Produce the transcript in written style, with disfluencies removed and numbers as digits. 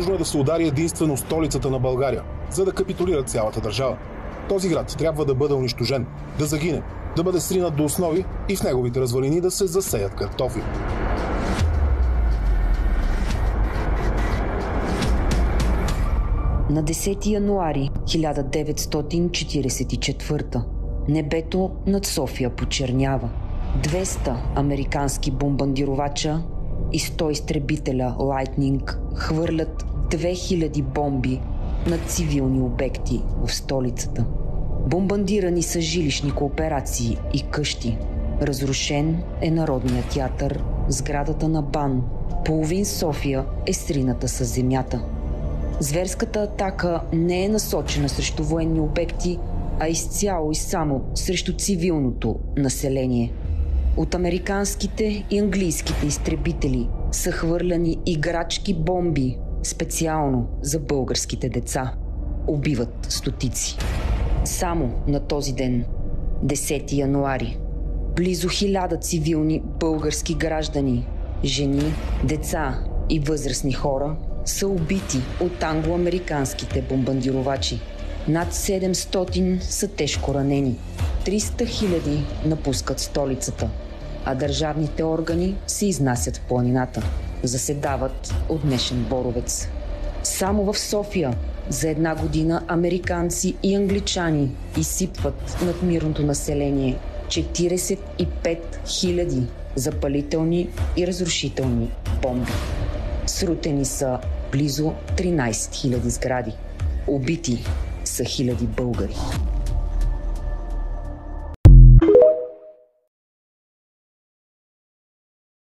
Нужно е да се удари единствено столицата на България, за да капитулира цялата държава. Този град трябва да бъде унищожен, да загине, да бъде сринат до основи и в неговите развалини да се засеят картофи. На 10 януари 1944 небето над София почернява. 200 американски бомбардировача и 100 изтребителя Lightning хвърлят 2000 бомби над цивилни обекти в столицата. Бомбардирани са жилищни кооперации и къщи. Разрушен е Народният театър, сградата на БАН. Половин София е срината със земята. Зверската атака не е насочена срещу военни обекти, а изцяло и само срещу цивилното население. От американските и английските изтребители са хвърляни играчки бомби специално за българските деца. Убиват стотици. Само на този ден, 10 януари, близо 1000 цивилни български граждани, жени, деца и възрастни хора са убити от англо-американските бомбардировачи. Над 700 са тежко ранени. 300 000 напускат столицата, а държавните органи се изнасят в планината. Заседават от днешен Боровец. Само в София за една година американци и англичани изсипват над мирното население 45 000 запалителни и разрушителни бомби. Срутени са близо 13 000 сгради. Убити са хиляди българи.